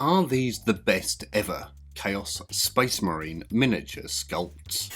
Are these the best ever Chaos Space Marine miniature sculpts?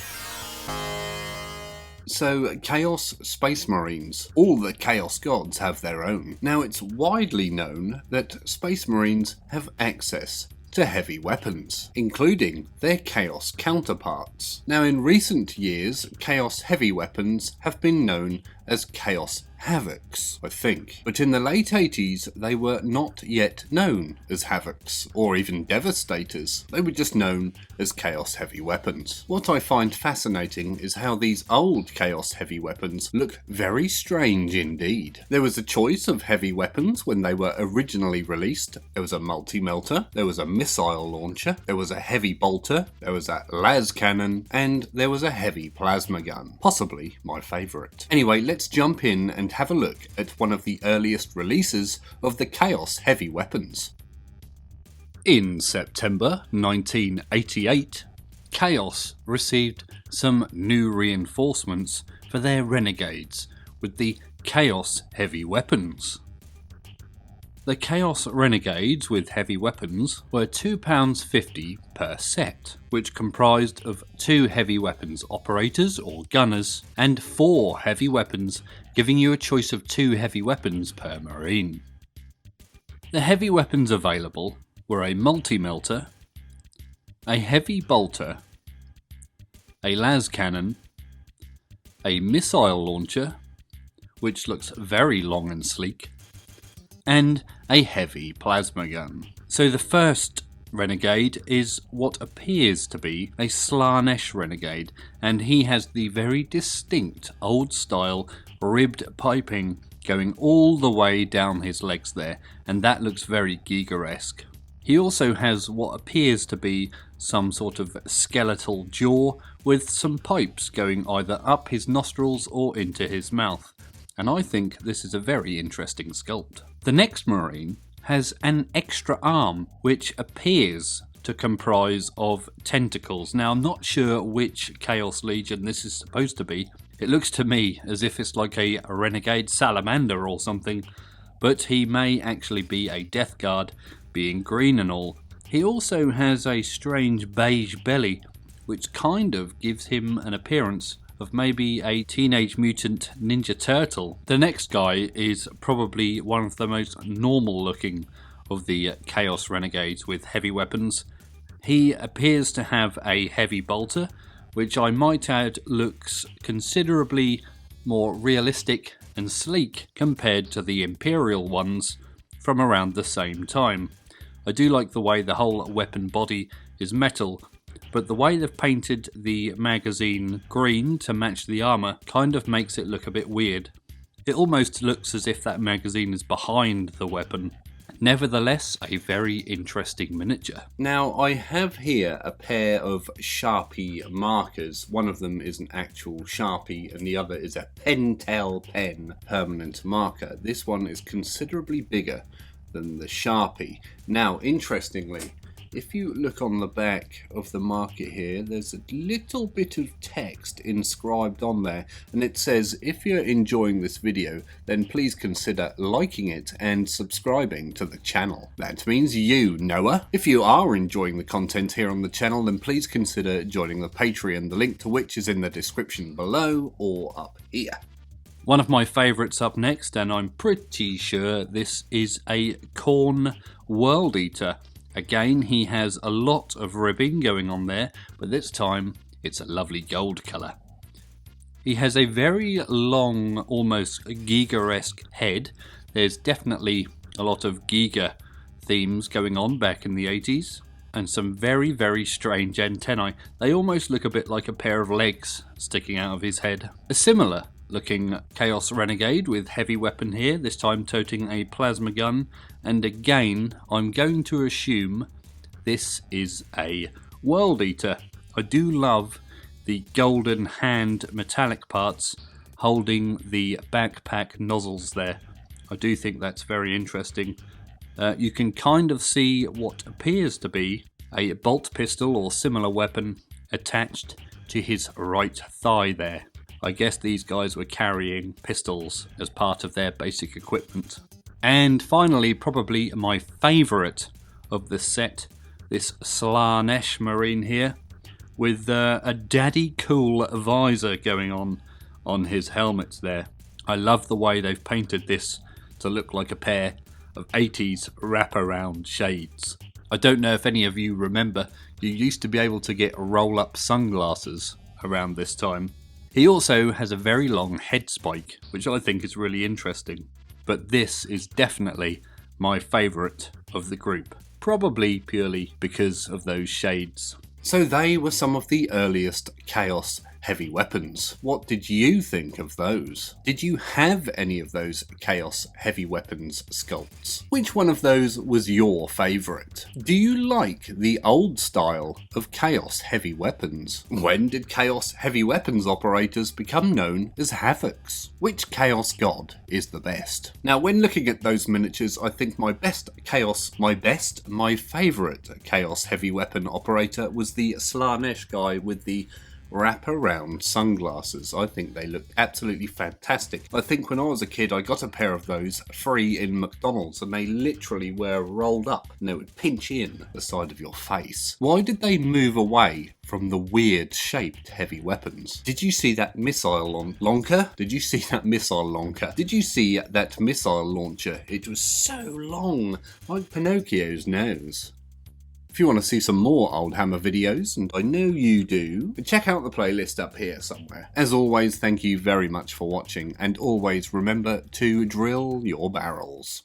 So, Chaos Space Marines, all the Chaos Gods have their own. Now, it's widely known that Space Marines have access to heavy weapons, including their Chaos counterparts. Now, in recent years, Chaos heavy weapons have been known as Chaos Havocs, I think. But in the late 80s, they were not yet known as Havocs, or even Devastators. They were just known as Chaos heavy weapons. What I find fascinating is how these old Chaos heavy weapons look very strange indeed. There was a choice of heavy weapons when they were originally released. There was a Multi Melta, there was a missile launcher, there was a heavy bolter, there was a Lascannon, and there was a heavy plasma gun. Possibly my favourite. Anyway, let's jump in and have a look at one of the earliest releases of the Chaos heavy weapons. In September 1988, Chaos received some new reinforcements for their Renegades with the Chaos heavy weapons. The Chaos Renegades with heavy weapons were £2.50 per set, which comprised of 2 heavy weapons operators or gunners and 4 heavy weapons, giving you a choice of 2 heavy weapons per marine. The heavy weapons available were a Multi Melta, a heavy bolter, a Lascannon, a missile launcher, which looks very long and sleek, and a heavy plasma gun. So the first Renegade is what appears to be a Slaanesh Renegade, and he has the very distinct old style ribbed piping going all the way down his legs there, and that looks very Giga-esque. He also has what appears to be some sort of skeletal jaw with some pipes going either up his nostrils or into his mouth, and I think this is a very interesting sculpt. The next Marine has an extra arm which appears to comprise of tentacles. Now, I'm not sure which Chaos Legion this is supposed to be. It looks to me as if it's like a Renegade Salamander or something, but he may actually be a Death Guard, being green and all. He also has a strange beige belly, which kind of gives him an appearance of maybe a Teenage Mutant Ninja Turtle. The next guy is probably one of the most normal looking of the Chaos Renegades with heavy weapons. He appears to have a heavy bolter, which I might add looks considerably more realistic and sleek compared to the Imperial ones from around the same time. I do like the way the whole weapon body is metal, but the way they've painted the magazine green to match the armour kind of makes it look a bit weird. It almost looks as if that magazine is behind the weapon. Nevertheless, a very interesting miniature. Now, I have here a pair of Sharpie markers. One of them is an actual Sharpie and the other is a Pentel pen permanent marker. This one is considerably bigger than the Sharpie. Now, interestingly, if you look on the back of the market here, there's a little bit of text inscribed on there, and it says, if you're enjoying this video, then please consider liking it and subscribing to the channel. That means you, Noah. If you are enjoying the content here on the channel, then please consider joining the Patreon, the link to which is in the description below or up here. One of my favourites up next, and I'm pretty sure this is a Khorne World Eater. Again, he has a lot of ribbing going on there, but this time it's a lovely gold colour. He has a very long, almost Giga-esque head. There's definitely a lot of Giga themes going on back in the 80s, and some very, very strange antennae. They almost look a bit like a pair of legs sticking out of his head. A similar looking Chaos Renegade with heavy weapon here, this time toting a plasma gun, and again I'm going to assume this is a World Eater. I do love the golden hand metallic parts holding the backpack nozzles there. I do think that's very interesting. You can kind of see what appears to be a bolt pistol or similar weapon attached to his right thigh there. I guess these guys were carrying pistols as part of their basic equipment. And finally, probably my favourite of the set. This Slaanesh Marine here, with a daddy cool visor going on his helmets there. I love the way they've painted this to look like a pair of 80s wraparound shades. I don't know if any of you remember, you used to be able to get roll-up sunglasses around this time. He also has a very long head spike, which I think is really interesting. But this is definitely my favourite of the group. Probably purely because of those shades. So they were some of the earliest Chaos heavy weapons. What did you think of those? Did you have any of those Chaos heavy weapons sculpts? Which one of those was your favourite? Do you like the old style of Chaos heavy weapons? When did Chaos heavy weapons operators become known as Havocs? Which Chaos god is the best? Now, when looking at those miniatures, I think my favourite Chaos heavy weapon operator was the Slaanesh guy with the wrap-around sunglasses. I think they look absolutely fantastic. I think when I was a kid I got a pair of those free in McDonald's, and they literally were rolled up and they would pinch in the side of your face. Why did they move away from the weird shaped heavy weapons? Did you see that missile lonker? Did you see that missile lonker? Did you see that missile launcher? It was so long, like Pinocchio's nose. If you want to see some more Oldhammer videos, and I know you do, check out the playlist up here somewhere. As always, thank you very much for watching, and always remember to drill your barrels.